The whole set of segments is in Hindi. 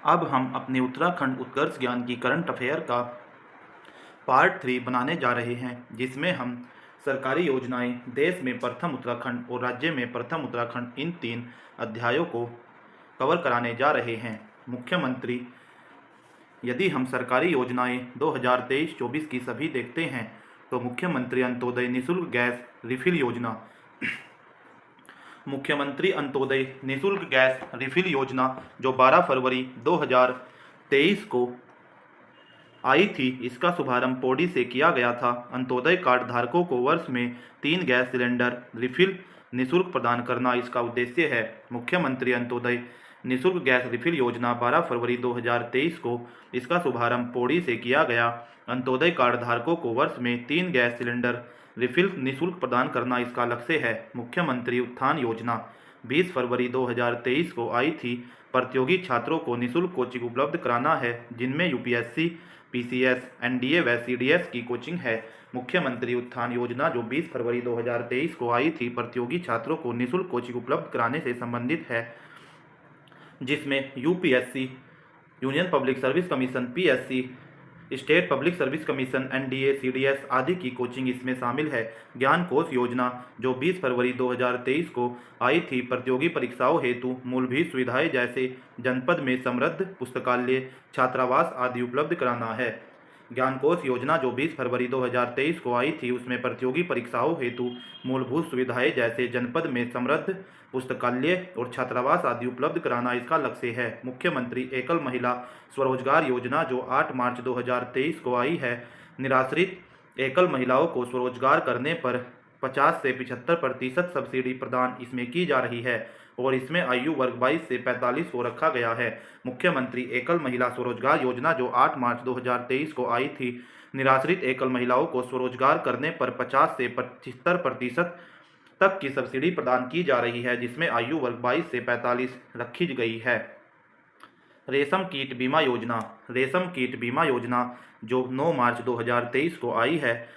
अब हम अपने उत्तराखंड उत्कर्ष ज्ञान की करंट अफेयर का पार्ट 3 बनाने जा रहे हैं, जिसमें हम सरकारी योजनाएं, देश में प्रथम उत्तराखंड और राज्य में प्रथम उत्तराखंड, इन 3 अध्यायों को कवर कराने जा रहे हैं। मुख्यमंत्री यदि हम सरकारी योजनाएं 2023-24 की सभी देखते हैं तो मुख्यमंत्री अंत्योदय निःशुल्क गैस रिफिल योजना मुख्यमंत्री अंत्योदय निःशुल्क गैस रिफिल योजना जो 12 फरवरी 2023 को आई थी, इसका शुभारंभ पौड़ी से किया गया था। अंत्योदय कार्ड धारकों को वर्ष में 3 गैस सिलेंडर रिफिल निःशुल्क प्रदान करना इसका उद्देश्य है। मुख्यमंत्री अंत्योदय निःशुल्क गैस रिफिल योजना 12 फरवरी 2023 को इसका शुभारंभ पौड़ी से किया गया। अंत्योदय कार्ड धारकों को वर्ष में 3 गैस सिलेंडर रिफिल निःशुल्क प्रदान करना इसका लक्ष्य है। मुख्यमंत्री उत्थान योजना 20 फरवरी 2023 को आई थी। प्रतियोगी छात्रों को निःशुल्क कोचिंग उपलब्ध कराना है, जिनमें यूपीएससी, पीसीएस, एनडीए व सीडीएस की कोचिंग है। मुख्यमंत्री उत्थान योजना जो 20 फरवरी 2023 को आई थी, प्रतियोगी छात्रों को निःशुल्क कोचिंग उपलब्ध कराने से संबंधित है, जिसमें UPSC, union public service commission, PSC, state public service commission, NDA, CDS आदि की कोचिंग इसमें शामिल है। ज्ञान कोश योजना जो 20 फरवरी 2023 को आई थी, प्रतियोगी परीक्षाओं हेतु मूलभूत सुविधाएं जैसे जनपद में समृद्ध पुस्तकालय, छात्रावास आदि उपलब्ध कराना है। ज्ञान कोश योजना जो 20 फरवरी 2023 को आई थी, उसमें प्रतियोगी परीक्षाओं हेतु मूलभूत सुविधाएं जैसे जनपद में समृद्ध पुस्तकालय और छात्रावास आदि उपलब्ध कराना इसका लक्ष्य है। मुख्यमंत्री एकल महिला स्वरोजगार योजना जो 8 मार्च 2023 को आई है, निराश्रित एकल महिलाओं को स्वरोजगार करने पर 50 से 75% सब्सिडी प्रदान इसमें की जा रही है और इसमें आयु वर्ग 22 से 45 को रखा गया है। मुख्यमंत्री एकल महिला स्वरोजगार योजना जो 8 मार्च 2023 को आई थी, निराश्रित एकल महिलाओं को स्वरोजगार करने पर 50 से 75% तक की सब्सिडी प्रदान की जा रही है, जिसमें आयु वर्ग 22 से 45 रखी गई है। रेशम कीट बीमा योजना रेशम कीट बीमा योजना जो 9 मार्च 2023 को आई है,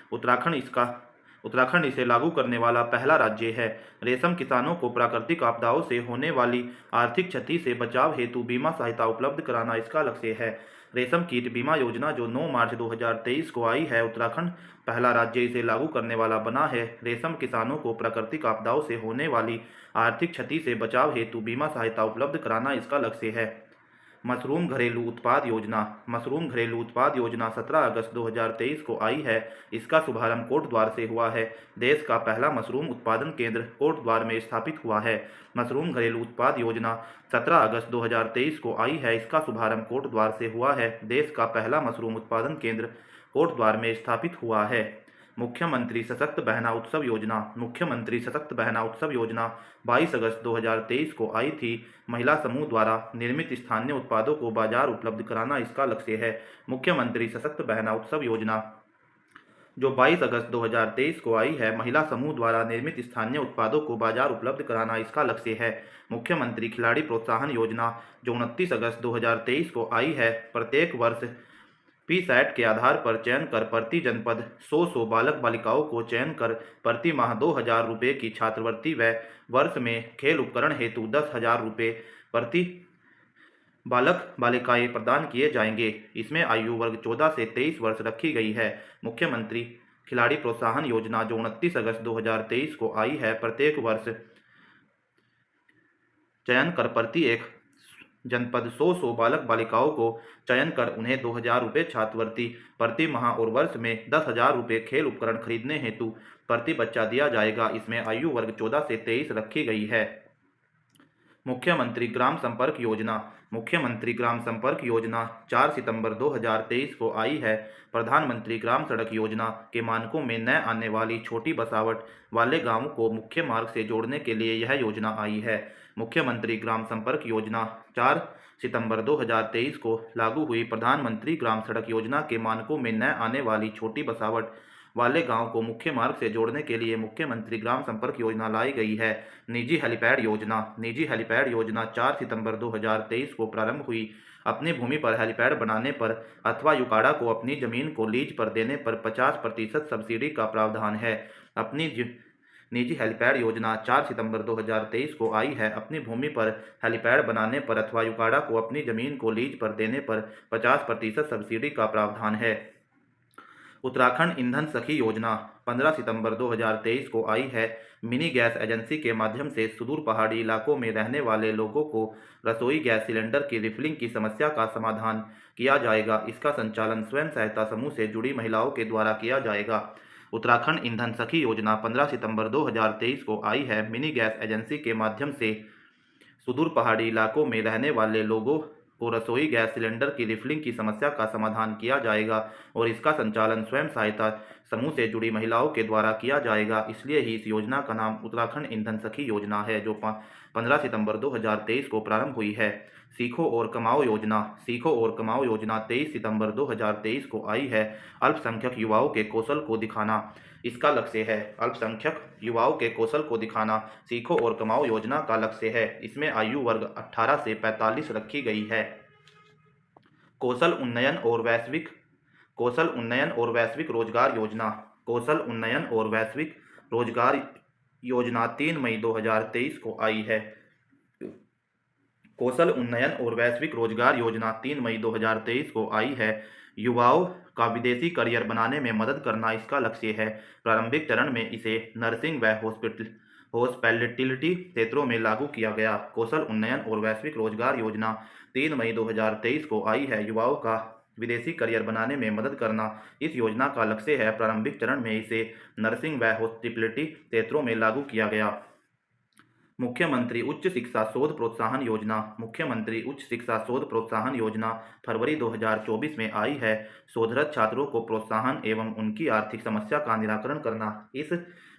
उत्तराखंड इसे लागू करने वाला पहला राज्य है। रेशम किसानों को प्राकृतिक आपदाओं से होने वाली आर्थिक क्षति से बचाव हेतु बीमा सहायता उपलब्ध कराना इसका लक्ष्य है। रेशम कीट बीमा योजना जो 9 मार्च 2023 को आई है, उत्तराखंड पहला राज्य इसे लागू करने वाला बना है। रेशम किसानों को प्राकृतिक आपदाओं से होने वाली आर्थिक क्षति से बचाव हेतु बीमा सहायता उपलब्ध कराना इसका लक्ष्य है। मशरूम घरेलू उत्पाद योजना 17 अगस्त 2023 को आई है। इसका शुभारंभ कोटद्वार से हुआ है। देश का पहला मशरूम उत्पादन केंद्र कोटद्वार में स्थापित हुआ है। मशरूम घरेलू उत्पाद योजना 17 अगस्त 2023 को आई है। इसका शुभारंभ कोटद्वार से हुआ है। देश का पहला मशरूम उत्पादन केंद्र कोटद्वार में स्थापित हुआ है। मुख्यमंत्री सशक्त बहना उत्सव योजना 22 अगस्त 2023 को आई थी। महिला समूह द्वारा निर्मित स्थानीय उत्पादों को बाजार उपलब्ध कराना इसका लक्ष्य है। मुख्यमंत्री सशक्त बहना उत्सव योजना जो 22 अगस्त 2023 को आई है, महिला समूह द्वारा निर्मित स्थानीय उत्पादों को बाजार उपलब्ध कराना इसका लक्ष्य है। मुख्यमंत्री खिलाड़ी प्रोत्साहन योजना जो 29 अगस्त 2023 को आई है, प्रत्येक वर्ष पीसैट के आधार पर चयन कर प्रति जनपद 100 बालक बालिकाओं को चयन कर प्रति माह 2,000 रुपये की छात्रवृत्ति व वर्ष में खेल उपकरण हेतु 10,000 रुपये प्रति बालक बालिकाएं प्रदान किए जाएंगे। इसमें आयु वर्ग 14 से 23 वर्ष रखी गई है। मुख्यमंत्री खिलाड़ी प्रोत्साहन योजना जो 29 अगस्त 2023 को आई है, प्रत्येक वर्ष चयन कर प्रति एक जनपद 100 बालक बालिकाओं को चयन कर उन्हें 2,000 रुपये छात्रवृत्ति प्रति माह और वर्ष में 10,000 रुपये खेल उपकरण खरीदने हेतु प्रति बच्चा दिया जाएगा। इसमें आयु वर्ग 14 से 23 रखी गई है। मुख्यमंत्री ग्राम संपर्क योजना 4 सितंबर 2023 को आई है। प्रधानमंत्री ग्राम सड़क योजना के मानकों में न आने वाली छोटी बसावट वाले गांवों को मुख्य मार्ग से जोड़ने के लिए यह योजना आई है। मुख्यमंत्री ग्राम संपर्क योजना 4 सितंबर 2023 को लागू हुई। प्रधानमंत्री ग्राम सड़क योजना के मानकों में न आने वाली छोटी बसावट वाले गांव को मुख्य मार्ग से जोड़ने के लिए मुख्यमंत्री ग्राम संपर्क योजना लाई गई है। निजी हेलीपैड योजना 4 सितंबर 2023 को प्रारंभ हुई। अपनी भूमि पर हेलीपैड बनाने पर अथवा यूकाडा को अपनी जमीन को लीज पर देने पर 50% सब्सिडी का प्रावधान है। अपनी निजी हेलीपैड योजना 4 सितंबर 2023 को आई है। अपनी भूमि पर हेलीपैड बनाने पर अथवा यूकाडा को अपनी जमीन को लीज पर देने पर 50% सब्सिडी का प्रावधान है। उत्तराखंड ईंधन सखी योजना 15 सितंबर 2023 को आई है। मिनी गैस एजेंसी के माध्यम से सुदूर पहाड़ी इलाकों में रहने वाले लोगों को रसोई गैस सिलेंडर की रिफिलिंग की समस्या का समाधान किया जाएगा। इसका संचालन स्वयं सहायता समूह से जुड़ी महिलाओं के द्वारा किया जाएगा। उत्तराखंड ईंधन सखी योजना 15 सितंबर 2023 को आई है। मिनी गैस एजेंसी के माध्यम से सुदूर पहाड़ी इलाकों में रहने वाले लोगों को रसोई गैस सिलेंडर की रिफिलिंग की समस्या का समाधान किया जाएगा और इसका संचालन स्वयं सहायता समूह से जुड़ी महिलाओं के द्वारा किया जाएगा। इसलिए ही इस योजना का नाम उत्तराखंड ईंधन सखी योजना है, जो 15 सितंबर 2023 को प्रारंभ हुई है। सीखो और कमाओ योजना 23 सितंबर 2023 को आई है। अल्पसंख्यक युवाओं के कौशल को दिखाना इसका लक्ष्य है। अल्पसंख्यक युवाओं के कौशल को दिखाना सीखो और कमाओ योजना का लक्ष्य है। इसमें आयु वर्ग 18 से 45 रखी गई है। कौशल उन्नयन और वैश्विक रोजगार योजना 3 मई 2023 को आई है। कौशल उन्नयन और वैश्विक रोजगार योजना 3 मई 2023 को आई है। युवाओं का विदेशी करियर बनाने में मदद करना इसका लक्ष्य है। प्रारंभिक चरण में इसे नर्सिंग व हॉस्पिटैलिटी क्षेत्रों में लागू किया गया। कौशल उन्नयन और वैश्विक रोजगार योजना 3 मई 2023 को आई है। युवाओं का विदेशी करियर बनाने में मदद करना इस योजना का लक्ष्य है। प्रारंभिक चरण में इसे नर्सिंग व हॉस्पिटैलिटी क्षेत्रों में लागू किया गया। मुख्यमंत्री उच्च शिक्षा शोध प्रोत्साहन योजना फरवरी 2024 में आई है। शोधरत छात्रों को प्रोत्साहन एवं उनकी आर्थिक समस्या का निराकरण करना इस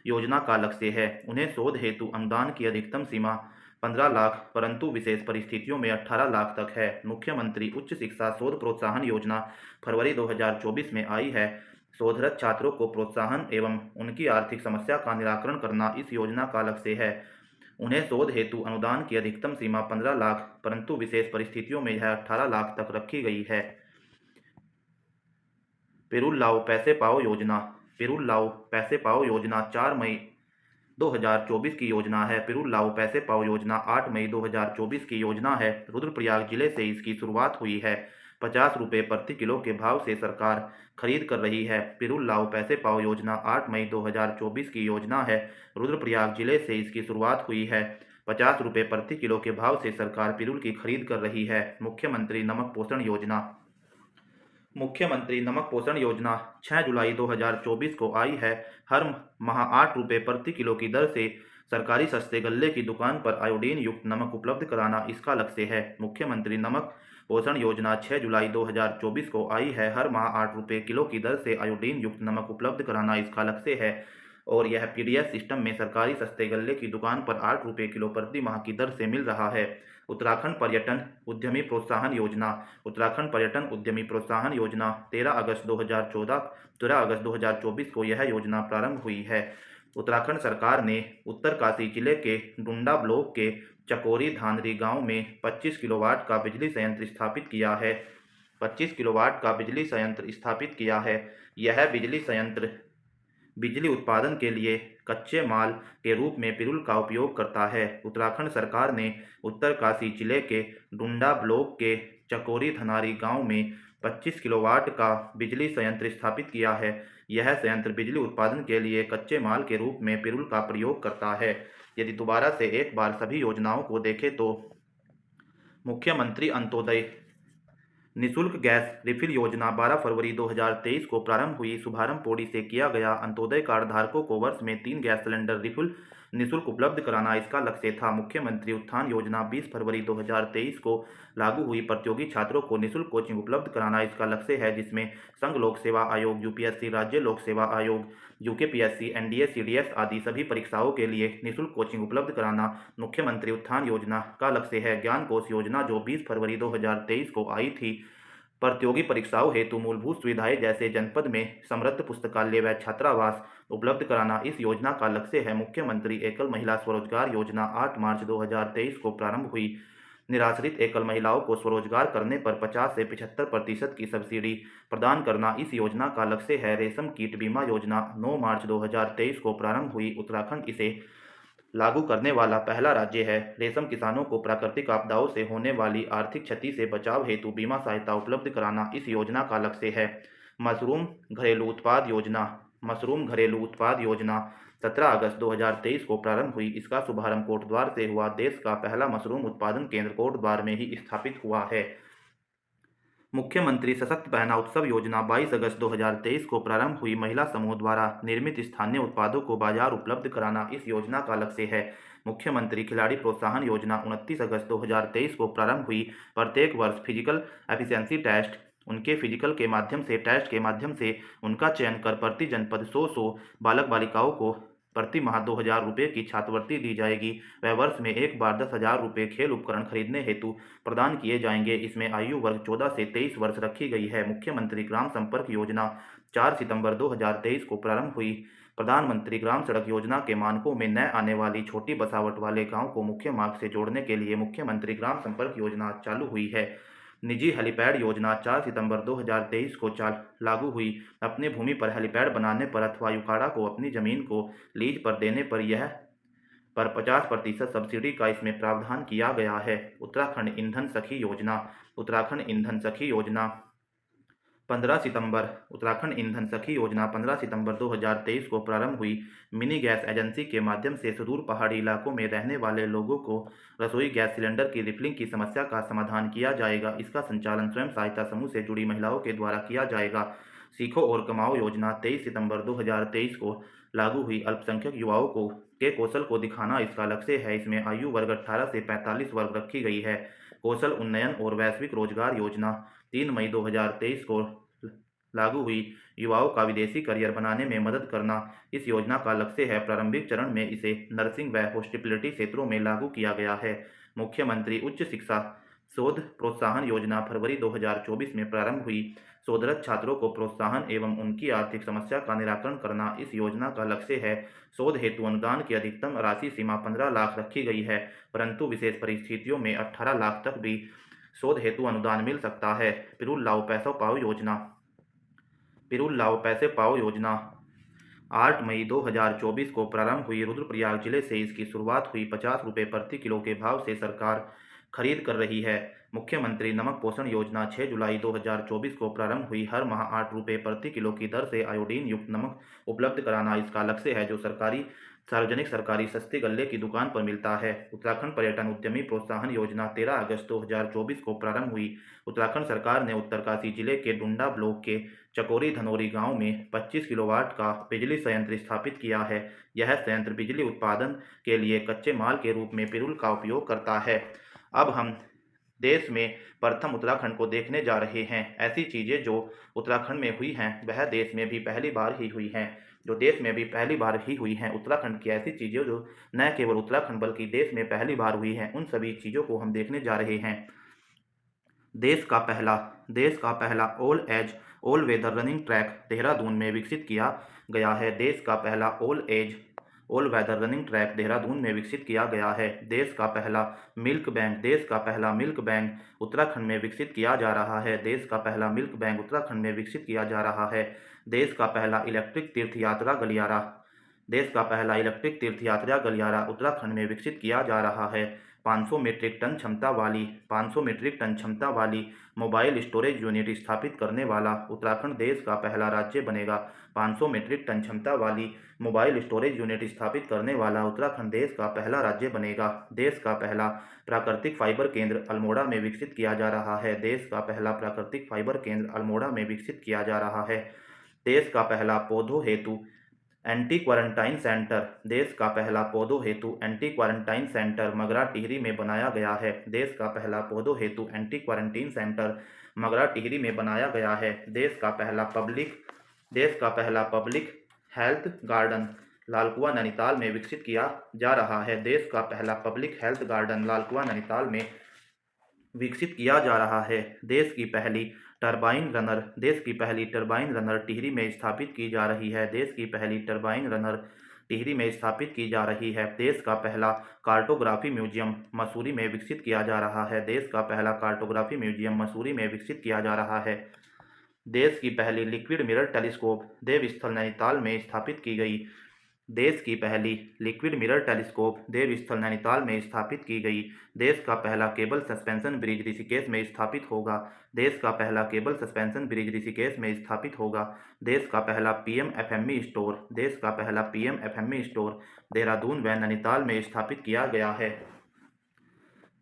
योजना का लक्ष्य है। उन्हें शोध हेतु अनुदान की अधिकतम सीमा 15 लाख परंतु विशेष परिस्थितियों में 18 लाख तक है। मुख्यमंत्री उच्च शिक्षा शोध प्रोत्साहन योजना फरवरी 2024 में आई है। शोधरत छात्रों को प्रोत्साहन एवं उनकी आर्थिक समस्या का निराकरण करना इस योजना का लक्ष्य है। उन्हें शोध हेतु अनुदान की अधिकतम सीमा 15 लाख परंतु विशेष परिस्थितियों में यह 18 लाख तक रखी गई है। पिरूल लाओ पैसे पाओ योजना 4 मई 2024 की योजना है। पिरूल लाओ पैसे पाओ योजना 8 मई 2024 की योजना है। रुद्रप्रयाग जिले से इसकी शुरुआत हुई है। 50 रुपये प्रति किलो के भाव से सरकार खरीद कर रही है। पिरूल लाओ पैसे पाओ योजना 8 मई 2024 की योजना है। रुद्रप्रयाग जिले से इसकी शुरुआत हुई है। 50 रुपये प्रति किलो के भाव से सरकार पिरूल की खरीद कर रही है। मुख्यमंत्री नमक पोषण योजना 6 जुलाई 2024 को आई है। हर माह 8 रुपये प्रति किलो की दर से सरकारी सस्ते गल्ले की दुकान पर आयोडीन युक्त नमक उपलब्ध कराना इसका लक्ष्य है। मुख्यमंत्री नमक पोषण योजना 6 जुलाई 2024 को आई है। हर माह 8 रुपये किलो की दर से आयोडीन युक्त नमक उपलब्ध कराना इसका लक्ष्य है और यह पीडीएस सिस्टम में सरकारी सस्ते गल्ले की दुकान पर 8 रुपये किलो प्रति माह की दर से मिल रहा है। उत्तराखंड पर्यटन उद्यमी प्रोत्साहन योजना 13 अगस्त 2024 को यह योजना प्रारंभ हुई है। उत्तराखंड सरकार ने उत्तरकाशी जिले के डुंडा ब्लॉक के चकोरी धानरी गांव में 25 किलोवाट का बिजली संयंत्र स्थापित किया है। यह बिजली संयंत्र बिजली उत्पादन के लिए कच्चे माल के रूप में पिरूल का उपयोग करता है। उत्तराखंड सरकार ने उत्तरकाशी जिले के डुंडा ब्लॉक के चकोरी धनारी गांव में 25 किलोवाट का बिजली संयंत्र स्थापित किया है। यह संयंत्र बिजली उत्पादन के लिए कच्चे माल के रूप में पिरूल का प्रयोग करता है। यदि दोबारा से एक बार सभी योजनाओं को देखें तो मुख्यमंत्री अंत्योदय निःशुल्क गैस रिफिल योजना 12 फरवरी 2023 को प्रारंभ हुई। शुभारंभ पौड़ी से किया गया। अंत्योदय कार्ड धारकों को वर्ष में 3 गैस सिलेंडर रिफिल निःशुल्क उपलब्ध कराना इसका लक्ष्य था। मुख्यमंत्री उत्थान योजना 20 फरवरी 2023 को लागू हुई। प्रतियोगी छात्रों को निःशुल्क कोचिंग उपलब्ध कराना इसका लक्ष्य है, जिसमें संघ लोक सेवा आयोग, यूपीएससी, राज्य लोक सेवा आयोग, यूकेपीएससी, एनडीए, सीडीएस आदि सभी परीक्षाओं के लिए निःशुल्क कोचिंग उपलब्ध कराना मुख्यमंत्री उत्थान योजना का लक्ष्य है। ज्ञान कोष योजना जो 20 फरवरी 2023 को आई थी, प्रतियोगी परीक्षाओं हेतु मूलभूत सुविधाएं जैसे जनपद में समृद्ध पुस्तकालय व छात्रावास उपलब्ध कराना इस योजना का लक्ष्य है। मुख्यमंत्री एकल महिला स्वरोजगार योजना 8 मार्च 2023 को प्रारंभ हुई। निराश्रित एकल महिलाओं को स्वरोजगार करने पर 50 से 75% की सब्सिडी प्रदान करना इस योजना का लक्ष्य है। रेशम कीट बीमा योजना 9 मार्च 2023 को प्रारंभ हुई। उत्तराखंड इसे लागू करने वाला पहला राज्य है। रेशम किसानों को प्राकृतिक आपदाओं से होने वाली आर्थिक क्षति से बचाव हेतु बीमा सहायता उपलब्ध कराना इस योजना का लक्ष्य है। मशरूम घरेलू उत्पाद योजना 17 अगस्त 2023 को प्रारंभ हुई। इसका शुभारंभ कोटद्वार से हुआ। देश का पहला मशरूम उत्पादन केंद्र कोटद्वार में ही स्थापित हुआ है। मुख्यमंत्री सशक्त पहना उत्सव योजना 22 अगस्त 2023 को प्रारंभ हुई। महिला समूह द्वारा निर्मित स्थानीय उत्पादों को बाजार उपलब्ध कराना इस योजना का लक्ष्य है। मुख्यमंत्री खिलाड़ी प्रोत्साहन योजना 29 अगस्त 2023 को प्रारंभ हुई। प्रत्येक वर्ष फिजिकल एफिशिएंसी टेस्ट उनके फिजिकल के माध्यम से उनका चयन कर प्रति जनपद 100 बालक बालिकाओं को प्रति माह 2000 रुपये की छात्रवृत्ति दी जाएगी। वह वर्ष में एक बार 10,000 रुपये खेल उपकरण खरीदने हेतु प्रदान किए जाएंगे। इसमें आयु वर्ग 14 से 23 वर्ष रखी गई है। मुख्यमंत्री ग्राम संपर्क योजना 4 सितंबर 2023 को प्रारंभ हुई। प्रधानमंत्री ग्राम सड़क योजना के मानकों में न आने वाली छोटी बसावट वाले गाँव को मुख्य मार्ग से जोड़ने के लिए मुख्यमंत्री ग्राम संपर्क योजना चालू हुई है। निजी हेलीपैड योजना 4 सितंबर 2023 को लागू हुई। अपनी भूमि पर हेलीपैड बनाने पर अथवा युकाड़ा को अपनी जमीन को लीज पर देने पर 50% सब्सिडी का इसमें प्रावधान किया गया है। उत्तराखंड ईंधन सखी योजना 15 सितंबर 2023 को प्रारंभ हुई। मिनी गैस एजेंसी के माध्यम से सुदूर पहाड़ी इलाकों में रहने वाले लोगों को रसोई गैस सिलेंडर की रिफिलिंग की समस्या का समाधान किया जाएगा। इसका संचालन स्वयं सहायता समूह से जुड़ी महिलाओं के द्वारा किया जाएगा। सीखो और कमाओ योजना 23 सितंबर 2023 को लागू हुई। अल्पसंख्यक युवाओं के कौशल को दिखाना इसका लक्ष्य है। इसमें आयु वर्ग 18 से 45 वर्ग रखी गई है। कौशल उन्नयन और वैश्विक रोजगार योजना 3 मई 2023 को लागू हुई। युवाओं का विदेशी करियर बनाने में मदद करना इस योजना का लक्ष्य है। प्रारंभिक चरण में इसे नर्सिंग व हॉस्पिटैलिटी क्षेत्रों में लागू किया गया है। मुख्यमंत्री उच्च शिक्षा शोध प्रोत्साहन योजना फरवरी 2024 में प्रारंभ हुई। शोधरत छात्रों को प्रोत्साहन एवं उनकी आर्थिक समस्या का निराकरण करना इस योजना का लक्ष्य है। शोध हेतु अनुदान की अधिकतम राशि सीमा 15 लाख रखी गई है, परंतु विशेष परिस्थितियों में 18 लाख तक भी शोध हेतु अनुदान मिल सकता है। पिरूल लाओ पैसे पाओ योजना 8 मई 2024 को प्रारंभ हुई। रुद्रप्रयाग जिले से इसकी शुरुआत हुई। 50 रुपये प्रति किलो के भाव से सरकार खरीद कर रही है। मुख्यमंत्री नमक पोषण योजना 6 जुलाई 2024 को प्रारंभ हुई। हर माह 8 रुपये प्रति किलो की दर से आयोडीन युक्त नमक उपलब्ध कराना इसका लक्ष्य है, जो सार्वजनिक सरकारी सस्ती गल्ले की दुकान पर मिलता है। उत्तराखंड पर्यटन उद्यमी प्रोत्साहन योजना 13 अगस्त 2024 को प्रारंभ हुई। उत्तराखंड सरकार ने उत्तरकाशी जिले के डुंडा ब्लॉक के चकोरी धनोरी गांव में 25 किलोवाट का बिजली संयंत्र स्थापित किया है। यह संयंत्र बिजली उत्पादन के लिए कच्चे माल के रूप में पिरूल का उपयोग करता है। अब हम देश में प्रथम उत्तराखंड को देखने जा रहे हैं। ऐसी चीज़ें जो उत्तराखंड में हुई हैं वह देश में भी पहली बार ही हुई हैं। उत्तराखंड की ऐसी चीज़ें जो न केवल उत्तराखंड बल्कि देश में पहली बार हुई हैं, उन सभी चीज़ों को हम देखने जा रहे हैं। देश का पहला all weather running track Dehradun में विकसित किया गया है। देश का पहला all weather running track Dehradun में विकसित किया गया है। देश का पहला मिल्क बैंक उत्तराखंड में विकसित किया जा रहा है। देश का पहला मिल्क बैंक उत्तराखंड में विकसित किया जा रहा है। देश का पहला इलेक्ट्रिक तीर्थ यात्रा गलियारा उत्तराखंड में विकसित किया जा रहा है। 500 मीट्रिक टन क्षमता वाली मोबाइल स्टोरेज यूनिट स्थापित करने वाला उत्तराखंड देश का पहला राज्य बनेगा। 500 मीट्रिक टन क्षमता वाली मोबाइल स्टोरेज यूनिट स्थापित करने वाला उत्तराखंड देश का पहला राज्य बनेगा। देश का पहला प्राकृतिक फाइबर केंद्र अल्मोड़ा में विकसित किया जा रहा है। देश का पहला प्राकृतिक फाइबर केंद्र अल्मोड़ा में विकसित किया जा रहा है। देश का पहला पौधों हेतु anti quarantine centre Magra Tehri में बनाया गया है। देश का पहला पौधों हेतु anti quarantine centre Magra Tehri में बनाया गया है। देश का पहला public health garden Lalkuan Nainital में विकसित किया जा रहा है। देश का पहला public health garden Lalkuan Nainital में विकसित किया जा रहा है। देश की पहली टरबाइन रनर टिहरी में स्थापित की जा रही है। देश की पहली टरबाइन रनर टिहरी में स्थापित की जा रही है। देश का पहला कार्टोग्राफी म्यूजियम मसूरी में विकसित किया जा रहा है। देश का पहला कार्टोग्राफी म्यूजियम मसूरी में विकसित किया जा रहा है। देश की पहली लिक्विड मिरर टेलीस्कोप देवस्थल नैनीताल में स्थापित की गई। देश की पहली लिक्विड मिरर टेलीस्कोप देवस्थल नैनीताल में स्थापित की गई। देश का पहला केबल सस्पेंशन ब्रिज ऋषिकेश में स्थापित होगा। देश का पहला केबल सस्पेंशन ब्रिज ऋषिकेश में स्थापित होगा। देश का पहला पीएम एफएमई स्टोर देश का पहला पीएम एफएमई स्टोर देहरादून व नैनीताल में स्थापित किया गया है।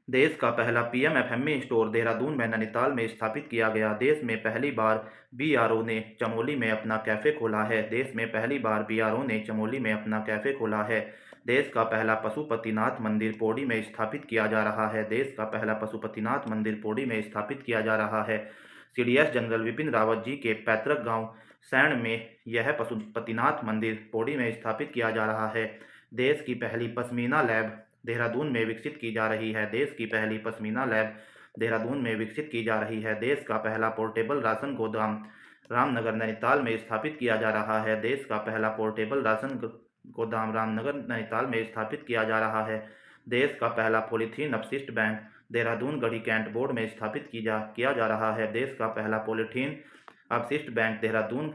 देश का पहला पीएम एफएमई स्टोर देहरादून व नैनीताल में स्थापित किया गया। देश में पहली बार बीआरओ ने चमोली में अपना कैफे खोला है। देश में पहली बार बीआरओ ने चमोली में अपना कैफे खोला है। देश का पहला पशुपतिनाथ मंदिर पौड़ी में स्थापित किया जा रहा है। देश का पहला पशुपतिनाथ मंदिर पौड़ी में स्थापित किया जा रहा है। सीडीएस जनरल विपिन रावत जी के पैतृक गांव सैण में यह पशुपतिनाथ मंदिर पौड़ी में स्थापित किया जा रहा है। देश की पहली पश्मीना लैब देहरादून में विकसित की जा रही है। देश की पहली पश्मीना लैब देहरादून में विकसित की जा रही है। देश का पहला पोर्टेबल राशन गोदाम रामनगर नैनीताल में स्थापित किया जा रहा है। देश का पहला पोर्टेबल राशन गोदाम रामनगर नैनीताल में स्थापित किया जा रहा है। देश का पहला पॉलीथीन अपशिष्ट बैंक देहरादून गढ़ी कैंट बोर्ड में स्थापित किया जा रहा है। देश का पहला पॉलीथीन अपशिष्ट बैंक देहरादून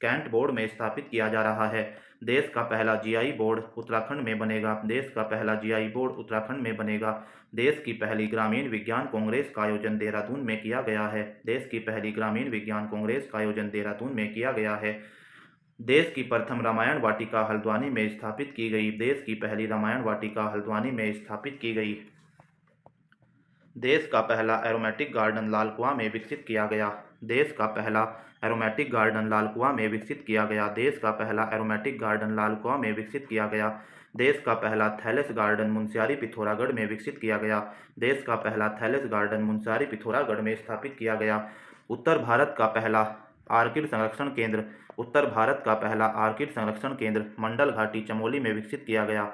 कैंट बोर्ड में स्थापित किया जा रहा है। देश का पहला जीआई बोर्ड उत्तराखंड में बनेगा। देश का पहला जीआई बोर्ड उत्तराखंड में बनेगा। देश की पहली ग्रामीण विज्ञान कांग्रेस का आयोजन देहरादून में किया गया है। देश की पहली ग्रामीण विज्ञान कांग्रेस का आयोजन देहरादून में किया गया है। देश की प्रथम रामायण वाटिका हल्द्वानी में स्थापित की गई। देश की पहली रामायण वाटिका हल्द्वानी में स्थापित की गई। देश का पहला एरोमेटिक गार्डन लाल कुआं में विकसित किया गया। देश का पहला एरोमेटिक गार्डन लाल कुआं में विकसित किया गया। देश का पहला एरोमेटिक गार्डन लाल कुआं में विकसित किया गया। देश का पहला थैलेस गार्डन मुनस्यारी पिथौरागढ़ में विकसित किया गया। देश का पहला थैलेस गार्डन मुनस्यारी पिथौरागढ़ में स्थापित किया गया। उत्तर भारत का पहला आर्किड संरक्षण केंद्र उत्तर भारत का पहला आर्किड संरक्षण केंद्र मंडल घाटी चमोली में विकसित किया गया।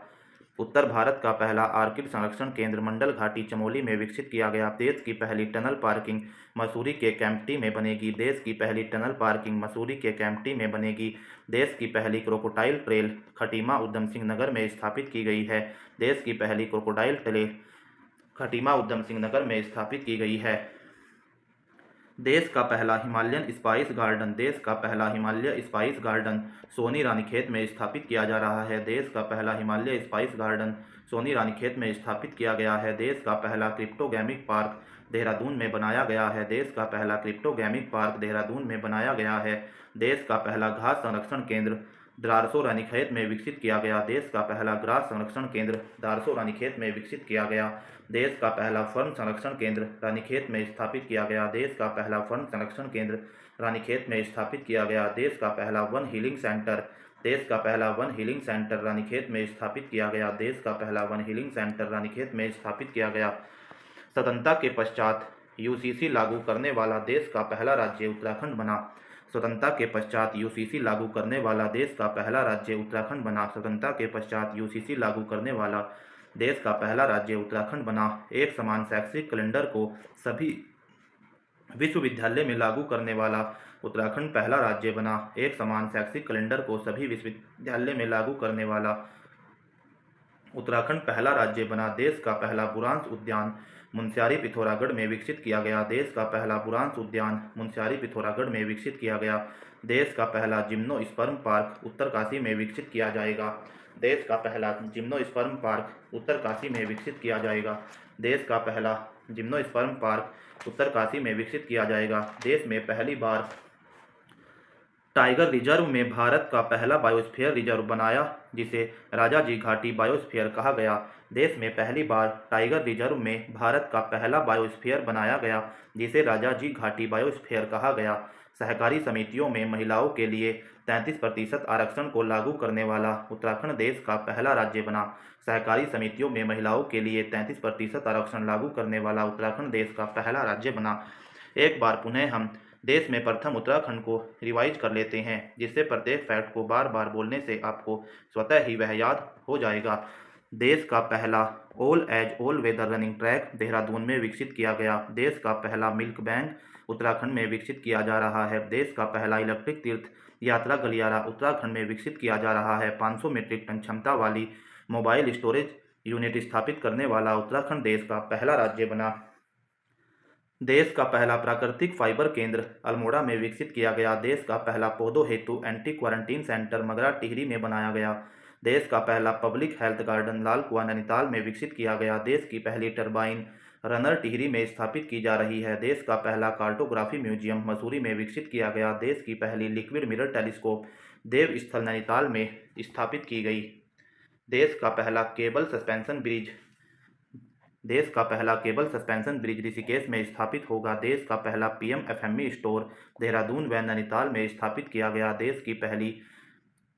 उत्तर भारत का पहला आर्किड संरक्षण केंद्र मंडल घाटी चमोली में विकसित किया गया। देश की पहली टनल पार्किंग मसूरी के कैंपटी में बनेगी। देश की पहली टनल पार्किंग मसूरी के कैंपटी में बनेगी। देश की पहली क्रोकोडाइल ट्रेल खटीमा उधम सिंह नगर में स्थापित की गई है। देश की पहली क्रोकोडाइल ट्रेल खटीमा उधम सिंह नगर में स्थापित की गई है। देश का पहला हिमालयन स्पाइस गार्डन देश का पहला हिमालय स्पाइस गार्डन सोनी रानीखेत में स्थापित किया जा रहा है। देश का पहला हिमालय स्पाइस गार्डन सोनी रानीखेत में स्थापित किया गया है। देश का पहला क्रिप्टोगैमिक पार्क देहरादून में बनाया गया है। देश का पहला क्रिप्टोगैमिक पार्क देहरादून में बनाया गया है। देश का पहला घास संरक्षण केंद्र दारसो रानीखेत में विकसित किया गया। देश का पहला ग्रास संरक्षण केंद्र दारसो रानीखेत में विकसित किया गया। देश का पहला फर्न संरक्षण केंद्र रानीखेत में स्थापित किया गया। देश का पहला फर्न संरक्षण केंद्र रानीखेत में स्थापित किया गया। देश का पहला वन हीलिंग सेंटर देश का पहला वन हीलिंग सेंटर रानीखेत में स्थापित किया गया। देश का पहला वन हीलिंग सेंटर रानीखेत में स्थापित किया गया। स्वतंत्रता के पश्चात यूसीसी लागू करने वाला देश का पहला राज्य उत्तराखंड बना। स्वतंत्रता के पश्चात यूसीसी लागू करने वाला देश का पहला राज्य उत्तराखंड बना। स्वतंत्रता के पश्चात यूसीसी लागू करने वाला देश का पहला राज्य उत्तराखंड बना। एक समान शैक्षिक कैलेंडर को सभी विश्वविद्यालय में लागू करने वाला उत्तराखंड पहला राज्य बना। एक समान शैक्षिक कैलेंडर को सभी विश्वविद्यालय में लागू करने वाला उत्तराखंड पहला राज्य बना। देश का पहला बुरांश उद्यान मुनस्यारी पिथौरागढ़ में विकसित किया गया। देश का पहला बुरांश उद्यान मुनस्यारी पिथौरागढ़ में विकसित किया गया। देश का पहला जिम्नोस्पर्म पार्क उत्तरकाशी में विकसित किया जाएगा। देश का पहला जिम्नोस्पर्म पार्क उत्तरकाशी में विकसित किया जाएगा। देश का पहला जिम्नोस्पर्म पार्क उत्तरकाशी में विकसित किया जाएगा। देश में पहली बार टाइगर रिजर्व में भारत का पहला बायोस्फीयर रिजर्व बनाया, जिसे राजाजी घाटी बायोस्फीयर कहा गया। देश में पहली बार टाइगर रिजर्व में भारत का पहला बायोस्फीयर बनाया गया, जिसे राजाजी घाटी बायोस्फीयर कहा गया। सहकारी समितियों में महिलाओं के लिए 33% आरक्षण को लागू करने वाला उत्तराखंड देश का पहला राज्य बना। सहकारी समितियों में महिलाओं के लिए 33% आरक्षण लागू करने वाला उत्तराखंड देश का पहला राज्य बना। एक बार पुनः हम देश में प्रथम उत्तराखंड को रिवाइज कर लेते हैं, जिससे प्रत्येक फैक्ट को बार बार बोलने से आपको स्वतः ही वह याद हो जाएगा। देश का पहला all age all weather running track Dehradun में विकसित किया गया। देश का पहला मिल्क बैंक उत्तराखंड में विकसित किया जा रहा है। देश का पहला इलेक्ट्रिक तीर्थ यात्रा गलियारा उत्तराखंड में विकसित किया जा रहा है। 500 मीट्रिक टन क्षमता वाली मोबाइल स्टोरेज यूनिट स्थापित करने वाला उत्तराखंड देश का पहला राज्य बना। देश का पहला प्राकृतिक फाइबर केंद्र अल्मोड़ा में विकसित किया गया। देश का पहला पौधों हेतु anti quarantine centre Magra Tehri में बनाया गया। देश का पहला पब्लिक हेल्थ गार्डन लाल कुआं नैनीताल में विकसित किया गया। देश की पहली टरबाइन रनर टिहरी में स्थापित की जा रही है। देश का पहला कार्टोग्राफी म्यूजियम मसूरी में विकसित किया गया। देश की पहली लिक्विड मिरर टेलीस्कोप देवस्थल नैनीताल में स्थापित की गई। देश का पहला केबल सस्पेंशन ब्रिज ऋषिकेश में स्थापित होगा। देश का पहला पीएमएफएमई स्टोर देहरादून व नैनीताल में स्थापित किया गया।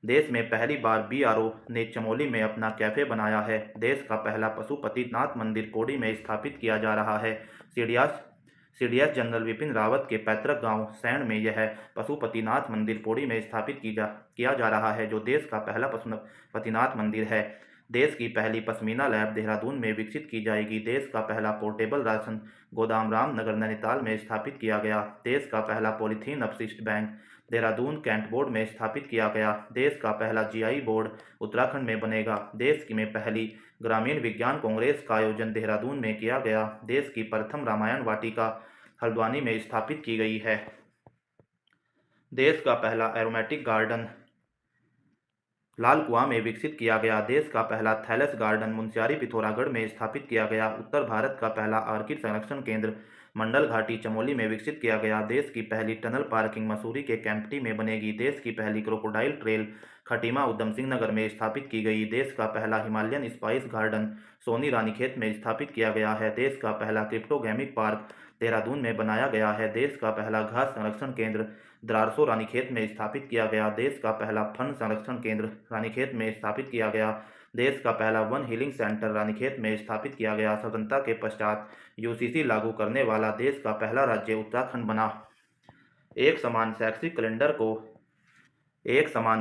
देश में पहली बार बीआरओ ने चमोली में अपना कैफे बनाया है। देश का पहला पशुपतिनाथ मंदिर पौड़ी में स्थापित किया जा रहा है। सीडीएस जनरल विपिन रावत के पैतृक गांव सैण में यह पशुपतिनाथ मंदिर पौड़ी में स्थापित किया जा रहा है, जो देश का पहला पशुपतिनाथ मंदिर है। देश की पहली पश्मीना लैब देहरादून में विकसित की जाएगी। देश का पहला पोर्टेबल राशन गोदाम रामनगर नैनीताल में स्थापित किया गया। देश का पहला पॉलीथीन अपशिष्ट बैंक देहरादून कैंट बोर्ड में स्थापित किया गया। देश का पहला जीआई बोर्ड उत्तराखंड में बनेगा। देश में पहली ग्रामीण विज्ञान कांग्रेस का आयोजन देहरादून में किया गया। देश की प्रथम रामायण वाटिका हल्द्वानी में स्थापित की गई है। देश का पहला एरोमेटिक गार्डन लाल कुआं में विकसित किया गया। देश का पहला थैलस गार्डन मुनस्यारी पिथौरागढ़ में स्थापित किया गया। उत्तर भारत का पहला आर्किड संरक्षण केंद्र मंडल घाटी चमोली में विकसित किया गया। देश की पहली टनल पार्किंग मसूरी के कैंपटी में बनेगी। देश की पहली क्रोकोडाइल ट्रेल खटीमा उधम सिंह नगर में स्थापित की गई। देश का पहला Himalayan spice garden Soni Ranikhet में स्थापित किया गया है। देश का पहला क्रिप्टोगेमिक पार्क देहरादून में बनाया गया है। देश का पहला घास संरक्षण केंद्र द्रारसो रानीखेत में स्थापित किया गया। देश का पहला फन संरक्षण केंद्र रानीखेत में स्थापित किया गया। देश का पहला वन हीलिंग सेंटर रानीखेत में स्थापित किया गया। स्वतंत्रता के पश्चात यूसीसी लागू करने वाला देश का पहला राज्य उत्तराखंड बना। एक समान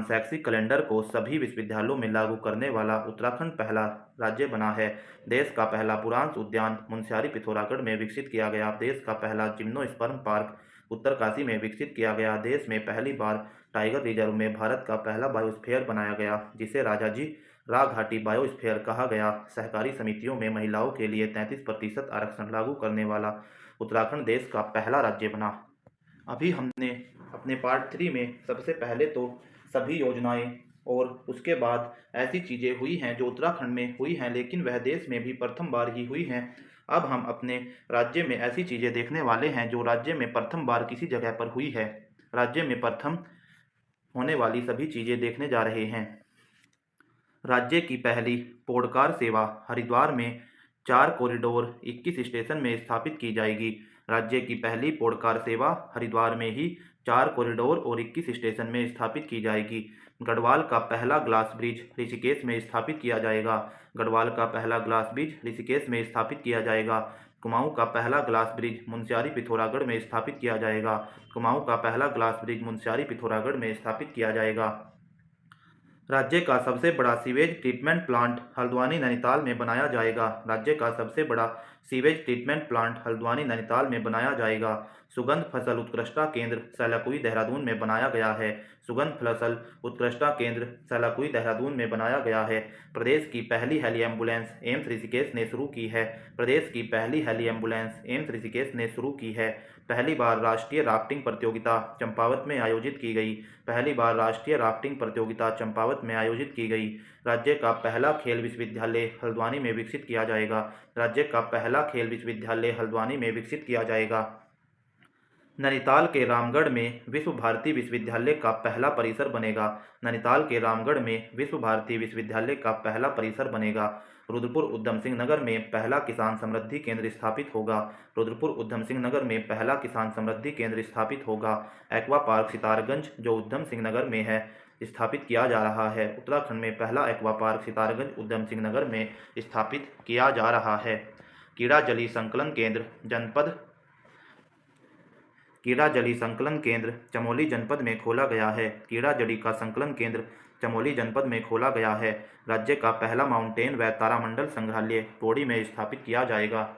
शैक्षिक कैलेंडर को सभी विश्वविद्यालयों में लागू करने वाला उत्तराखंड पहला राज्य बना है। देश का पहला पुरांस उद्यान मुनस्यारी पिथौरागढ़ में विकसित किया गया। देश का पहला जिम्नोस्पर्म पार्क उत्तरकाशी में विकसित किया गया। देश में पहली बार टाइगर रिजर्व में भारत का पहला बायोस्फीयर बनाया गया, जिसे राजाजी राव घाटी बायोस्फीयर कहा गया। सहकारी समितियों में महिलाओं के लिए 33% आरक्षण लागू करने वाला उत्तराखंड देश का पहला राज्य बना। अभी हमने अपने पार्ट 3 में सबसे पहले तो सभी योजनाएं और उसके बाद ऐसी चीज़ें हुई हैं जो उत्तराखंड में हुई हैं, लेकिन वह देश में भी प्रथम बार ही हुई हैं। अब हम अपने राज्य में ऐसी चीज़ें देखने वाले हैं जो राज्य में प्रथम बार किसी जगह पर हुई है। राज्य में प्रथम होने वाली सभी चीज़ें देखने जा रहे हैं। राज्य की पहली पॉडकार सेवा हरिद्वार में 4 कॉरिडोर 21 स्टेशन में स्थापित की जाएगी। राज्य की पहली पॉडकार सेवा हरिद्वार में ही 4 कॉरिडोर और 21 स्टेशन में स्थापित की जाएगी। गढ़वाल का पहला ग्लास ब्रिज ऋषिकेश में स्थापित किया जाएगा। गढ़वाल का पहला ग्लास ब्रिज ऋषिकेश में स्थापित किया जाएगा। कुमाऊं का पहला ग्लास ब्रिज मुनस्यारी पिथौरागढ़ में स्थापित किया जाएगा। कुमाऊं का पहला ग्लास ब्रिज मुनस्यारी पिथौरागढ़ में स्थापित किया जाएगा। राज्य का सबसे बड़ा sewage treatment plant Haldwani Nainital में बनाया जाएगा। राज्य का सबसे बड़ा sewage treatment plant Haldwani Nainital में बनाया जाएगा। सुगंध फसल उत्कृष्टता केंद्र सैलाकुई देहरादून में बनाया गया है। सुगंध फसल उत्कृष्टता केंद्र सैलाकुई देहरादून में बनाया गया है। प्रदेश की पहली हेली एम्बुलेंस एम्स ऋषिकेश ने शुरू की है। प्रदेश की पहली हेली एम्बुलेंस एम्स ऋषिकेश ने शुरू की है। पहली बार राष्ट्रीय राफ्टिंग प्रतियोगिता चंपावत में आयोजित की गई। पहली बार राष्ट्रीय राफ्टिंग प्रतियोगिता चंपावत में आयोजित की गई। राज्य का पहला खेल विश्वविद्यालय हल्द्वानी में विकसित किया जाएगा। राज्य का पहला खेल विश्वविद्यालय हल्द्वानी में विकसित किया जाएगा। नैनीताल के रामगढ़ में विश्व भारती विश्वविद्यालय का पहला परिसर बनेगा। नैनीताल के रामगढ़ में विश्व भारती विश्वविद्यालय का पहला परिसर बनेगा। रुद्रपुर उधम सिंह नगर में पहला किसान समृद्धि केंद्र स्थापित होगा। रुद्रपुर उधम सिंह नगर में पहला किसान समृद्धि केंद्र स्थापित होगा। एक्वा पार्क सितारगंज जो उधम सिंह नगर में है स्थापित किया जा रहा है। उत्तराखंड में पहला एक्वा पार्क सितारगंज उधम सिंह नगर में स्थापित किया जा रहा है। कीड़ा जली संकलन केंद्र चमोली जनपद में खोला गया है। कीड़ा जली का संकलन केंद्र चमोली जनपद में खोला गया है। राज्य का पहला माउंटेन व तारामंडल संग्रहालय पौड़ी में स्थापित किया जाएगा।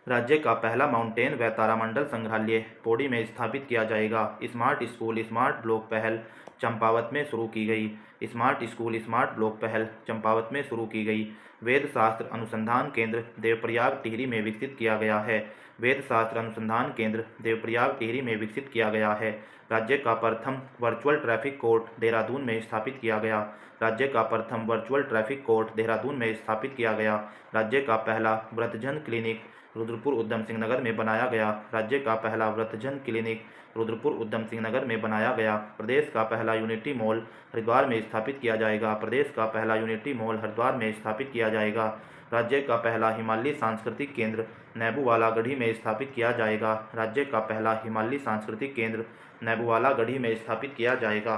राज्य का पहला माउंटेन व तारामंडल संग्रहालय पौड़ी में स्थापित किया जाएगा। स्मार्ट स्कूल स्मार्ट ब्लॉक पहल चंपावत में शुरू की गई। स्मार्ट स्कूल स्मार्ट ब्लॉक पहल चंपावत में शुरू की गई। वेद शास्त्र अनुसंधान केंद्र देवप्रयाग टिहरी में विकसित किया गया है। वेद शास्त्र अनुसंधान केंद्र देवप्रयाग टिहरी में विकसित किया गया है। राज्य का प्रथम वर्चुअल ट्रैफिक कोर्ट देहरादून में स्थापित किया गया। राज्य का प्रथम वर्चुअल ट्रैफिक कोर्ट देहरादून में स्थापित किया गया। राज्य का पहला वृद्धजन क्लिनिक रुद्रपुर उधम सिंह नगर में बनाया गया। राज्य का पहला वृद्धजन क्लिनिक रुद्रपुर उधम सिंह नगर में बनाया गया। प्रदेश का पहला यूनिटी मॉल हरिद्वार में स्थापित किया जाएगा। प्रदेश का पहला यूनिटी मॉल हरिद्वार में स्थापित किया जाएगा। राज्य का पहला हिमालयी सांस्कृतिक केंद्र नेबूवाला गढ़ी में स्थापित किया जाएगा। राज्य का पहला हिमालयी सांस्कृतिक केंद्र नेबूवाला गढ़ी में स्थापित किया जाएगा।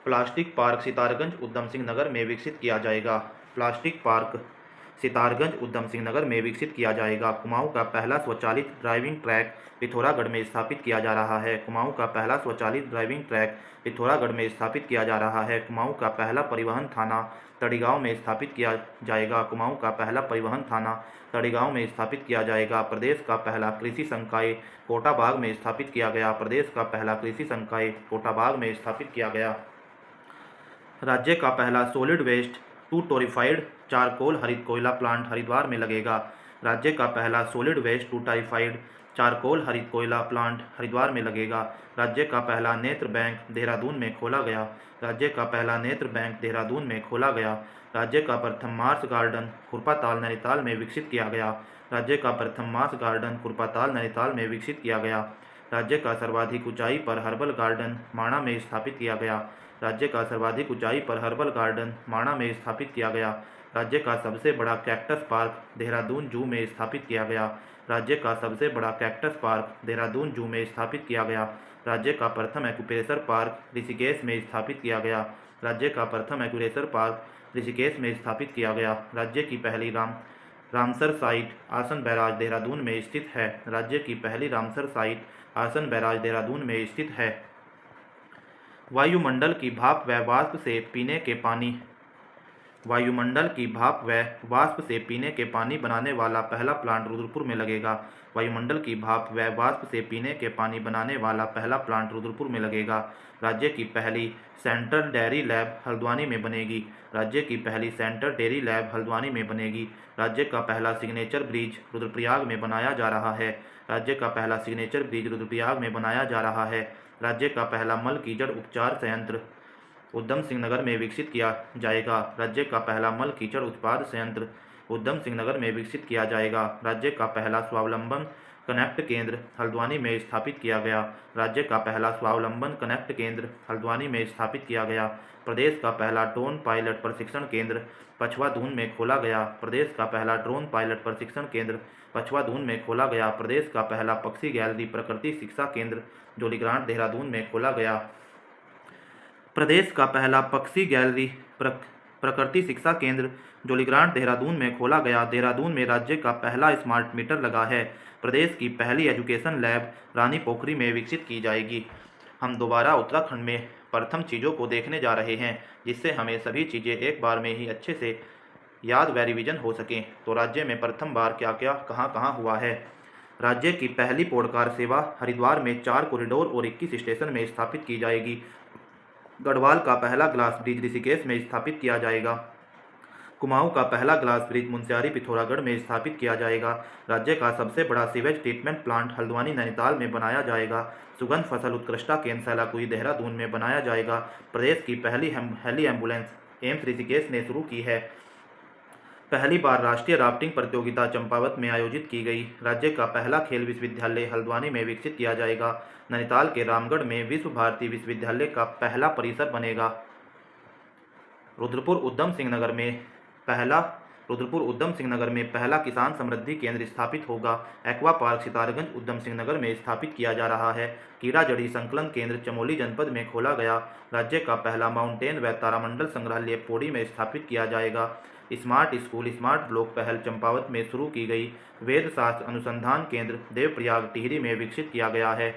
प्लास्टिक पार्क सितारगंज उधम सिंह नगर में विकसित किया जाएगा। प्लास्टिक पार्क सितारगंज उधम सिंह नगर में विकसित किया जाएगा। कुमाऊं का पहला स्वचालित ड्राइविंग ट्रैक पिथौरागढ़ में स्थापित किया जा रहा है। कुमाऊं का पहला स्वचालित ड्राइविंग ट्रैक पिथौरागढ़ में स्थापित किया जा रहा है। कुमाऊं का पहला परिवहन थाना तड़ीगांव में स्थापित किया जाएगा। कुमाऊं का पहला परिवहन थाना तड़ीगांव में स्थापित किया जाएगा। प्रदेश का पहला कृषि संकाय कोटाबाग में स्थापित किया गया। प्रदेश का पहला कृषि संकाय कोटाबाग में स्थापित किया गया। राज्य का पहला सॉलिड वेस्ट टू टोरिफाइड चारकोल हरित कोयला प्लांट हरिद्वार में लगेगा। राज्य का पहला सॉलिड वेस्ट टू टोरिफाइड चारकोल हरित कोयला प्लांट हरिद्वार में लगेगा। राज्य का पहला नेत्र बैंक देहरादून में खोला गया। राज्य का पहला नेत्र बैंक देहरादून में खोला गया। राज्य का प्रथम मार्स गार्डन खुरपाताल नैनीताल में विकसित किया गया। राज्य का प्रथम मार्स गार्डन खुरपाताल नैनीताल में विकसित किया गया। राज्य का सर्वाधिक ऊंचाई पर हर्बल गार्डन माणा में स्थापित किया गया। राज्य का सर्वाधिक ऊंचाई पर हर्बल गार्डन माणा में स्थापित किया गया। राज्य का सबसे बड़ा कैक्टस पार्क देहरादून जू में स्थापित किया गया। राज्य का सबसे बड़ा कैक्टस पार्क देहरादून जू में स्थापित किया गया। राज्य का प्रथम एक्यूप्रेशर पार्क ऋषिकेश में स्थापित किया गया। राज्य का प्रथम एक्यूप्रेशर पार्क ऋषिकेश में स्थापित किया गया। राज्य की पहली रामसर साइट आसन बैराज देहरादून में स्थित है। राज्य की पहली रामसर साइट आसन बैराज देहरादून में स्थित है। वायुमंडल की भाप व वाष्प से पीने के पानी वायुमंडल की भाप व वाष्प से पीने के पानी बनाने वाला पहला प्लांट रुद्रपुर में लगेगा। वायुमंडल की भाप व वाष्प से पीने के पानी बनाने वाला पहला प्लांट रुद्रपुर में लगेगा। राज्य की पहली सेंट्रल डेयरी लैब हल्द्वानी में बनेगी। राज्य की पहली सेंट्रल डेयरी लैब हल्द्वानी में बनेगी। राज्य का पहला सिग्नेचर ब्रिज रुद्रप्रयाग में बनाया जा रहा है। राज्य का पहला सिग्नेचर ब्रिज रुद्रप्रयाग में बनाया जा रहा है। राज्य का पहला मल कीचड़ उपचार संयंत्र उधम सिंह नगर में विकसित किया जाएगा। राज्य का पहला मल कीचड़ उत्पाद संयंत्र उधम सिंह नगर में विकसित किया जाएगा। राज्य का पहला स्वावलंबन कनेक्ट केंद्र हल्द्वानी में स्थापित किया गया। राज्य का पहला स्वावलंबन कनेक्ट केंद्र हल्द्वानी में स्थापित किया गया। प्रदेश का पहला ड्रोन पायलट प्रशिक्षण केंद्र पछवादून में खोला गया। प्रदेश का पहला ड्रोन पायलट प्रशिक्षण केंद्र पछवादून में खोला गया। प्रदेश का पहला पक्षी गैलरी प्रकृति शिक्षा केंद्र जोलीग्रांट देहरादून में खोला गया। प्रदेश का पहला पक्षी गैलरी प्रकृति शिक्षा केंद्र जोलीग्रांट देहरादून में खोला गया। देहरादून में राज्य का पहला स्मार्ट मीटर लगा है। प्रदेश की पहली एजुकेशन लैब रानी पोखरी में विकसित की जाएगी। हम दोबारा उत्तराखंड में प्रथम चीज़ों को देखने जा रहे हैं, जिससे हमें सभी चीज़ें एक बार में ही अच्छे से याद व रिवीजन हो सकें। तो राज्य में प्रथम बार क्या क्या कहाँ कहाँ हुआ है। राज्य की पहली पौड़कार सेवा हरिद्वार में 4 कॉरिडोर और 21 स्टेशन में स्थापित की जाएगी। गढ़वाल का पहला ग्लास ब्रिज ऋषिकेश में स्थापित किया जाएगा। कुमाऊं का पहला ग्लास ब्रिज मुनस्यारी पिथौरागढ़ में स्थापित किया जाएगा। राज्य का सबसे बड़ा sewage treatment plant Haldwani Nainital में बनाया जाएगा। सुगंध फसल उत्कृष्टता केंद्र सैलाकुई देहरादून में बनाया जाएगा। प्रदेश की पहली हेली एम्बुलेंस एम्स ऋषिकेश ने शुरू की है। पहली बार राष्ट्रीय राफ्टिंग प्रतियोगिता चंपावत में आयोजित की गई। राज्य का पहला खेल विश्वविद्यालय हल्द्वानी में विकसित किया जाएगा। नैनीताल के रामगढ़ में विश्व भारती विश्वविद्यालय का पहला परिसर बनेगा। रुद्रपुर उधम सिंह नगर में पहला किसान समृद्धि केंद्र स्थापित होगा। एक्वा पार्क सितारगंज उधम सिंह नगर में स्थापित किया जा रहा है। कीड़ा जड़ी संकलन केंद्र चमोली जनपद में खोला गया। राज्य का पहला माउंटेन व तारामंडल संग्रहालय पौड़ी में स्थापित किया जाएगा। स्मार्ट स्कूल स्मार्ट ब्लॉक पहल चंपावत में शुरू की गई। वेद शास्त्र अनुसंधान केंद्र देवप्रयाग टिहरी में विकसित किया गया है।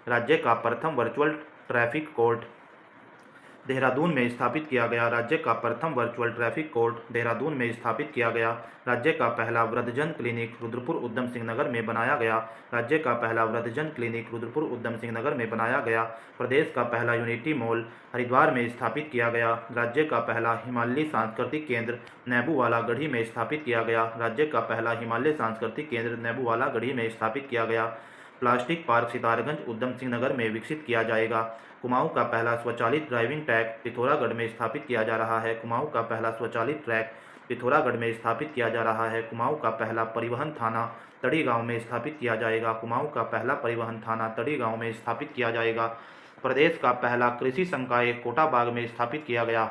राज्य का प्रथम वर्चुअल ट्रैफिक कोर्ट देहरादून में स्थापित किया गया राज्य का प्रथम वर्चुअल ट्रैफिक कोर्ट। देहरादून में स्थापित किया गया राज्य का पहला वृद्धजन क्लिनिक रुद्रपुर उधम सिंह नगर में बनाया गया। राज्य का पहला वृद्धजन क्लिनिक रुद्रपुर उधम सिंह नगर में बनाया गया। प्रदेश का पहला यूनिटी मॉल हरिद्वार में स्थापित किया गया। राज्य का पहला हिमालयी सांस्कृतिक केंद्र नेबूवाला गढ़ी में स्थापित किया गया। राज्य का पहला हिमालय सांस्कृतिक केंद्र नेबूवाला गढ़ी में स्थापित किया गया। प्लास्टिक पार्क सितारगंज उधम सिंह नगर में विकसित किया जाएगा। कुमाऊं का पहला स्वचालित ड्राइविंग ट्रैक पिथौरागढ़ में स्थापित किया जा रहा है। कुमाऊं का पहला स्वचालित ट्रैक पिथौरागढ़ में स्थापित किया जा रहा है। कुमाऊं का पहला परिवहन थाना तड़ी गांव में स्थापित किया जाएगा। कुमाऊं का पहला परिवहन थाना तड़ी गांव में स्थापित किया जाएगा। प्रदेश का पहला कृषि संकाय कोटाबाग में स्थापित किया गया।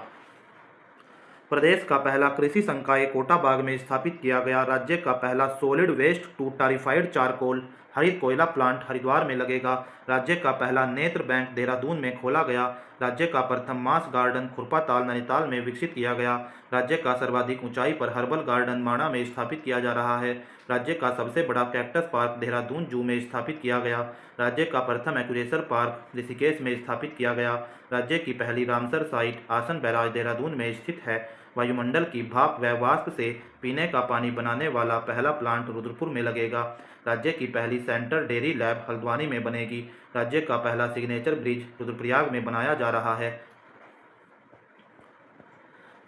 प्रदेश का पहला कृषि संकाय कोटाबाग में स्थापित किया गया। राज्य का पहला सॉलिड वेस्ट टू टारिफाइड चारकोल हरित कोयला प्लांट हरिद्वार में लगेगा। राज्य का पहला नेत्र बैंक देहरादून में खोला गया। राज्य का प्रथम मास गार्डन खुरपाताल नैनीताल में विकसित किया गया। राज्य का सर्वाधिक ऊंचाई पर हर्बल गार्डन माणा में स्थापित किया जा रहा है। राज्य का सबसे बड़ा कैक्टस पार्क देहरादून जू में स्थापित किया गया। राज्य का प्रथम एक्वेचर पार्क ऋषिकेश में स्थापित किया गया। राज्य की पहली रामसर साइट आसन बैराज देहरादून में स्थित है। वायुमंडल की भाप व वाष्प से पीने का पानी बनाने वाला पहला प्लांट रुद्रपुर में लगेगा। राज्य की पहली सेंटर डेयरी लैब हल्द्वानी में बनेगी। राज्य का पहला सिग्नेचर ब्रिज रुद्रप्रयाग में बनाया जा रहा है।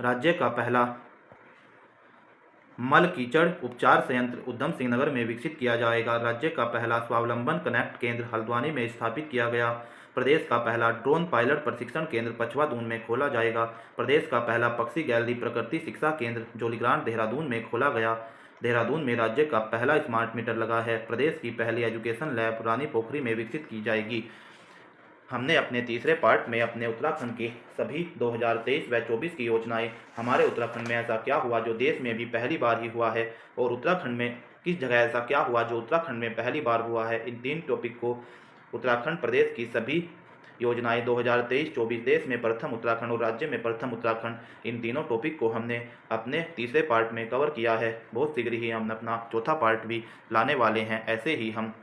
राज्य का पहला मल कीचड़ उपचार संयंत्र उधम सिंह नगर में विकसित किया जाएगा। राज्य का पहला स्वावलंबन कनेक्ट केंद्र हल्द्वानी में स्थापित किया गया। प्रदेश का पहला ड्रोन पायलट प्रशिक्षण केंद्र पछवा दून में खोला जाएगा। प्रदेश का पहला पक्षी गैलरी प्रकृति शिक्षा केंद्र जोलीग्रांट देहरादून में खोला गया। देहरादून में राज्य का पहला स्मार्ट मीटर लगा है। प्रदेश की पहली एजुकेशन लैब रानी पोखरी में विकसित की जाएगी। हमने अपने तीसरे पार्ट में अपने उत्तराखंड की सभी 2023 व 24 की योजनाएं, हमारे उत्तराखंड में ऐसा क्या हुआ जो देश में भी पहली बार ही हुआ है, और उत्तराखंड में किस जगह ऐसा क्या हुआ जो उत्तराखंड में पहली बार हुआ है, इन 3 टॉपिक को उत्तराखंड प्रदेश की सभी योजनाएं 2023-24 देश में प्रथम उत्तराखंड और राज्य में प्रथम उत्तराखंड, इन तीनों टॉपिक को हमने अपने तीसरे पार्ट में कवर किया है। बहुत शीघ्र ही हम अपना चौथा पार्ट भी लाने वाले हैं। ऐसे ही हम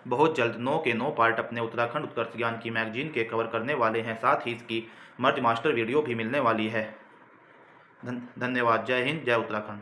बहुत जल्द 9 के 9 पार्ट अपने उत्तराखंड उत्कर्ष ज्ञान की मैगजीन के कवर करने वाले हैं। साथ ही इसकी मर्ज मास्टर वीडियो भी मिलने वाली है। धन्यवाद। जय हिंद, जय उत्तराखंड।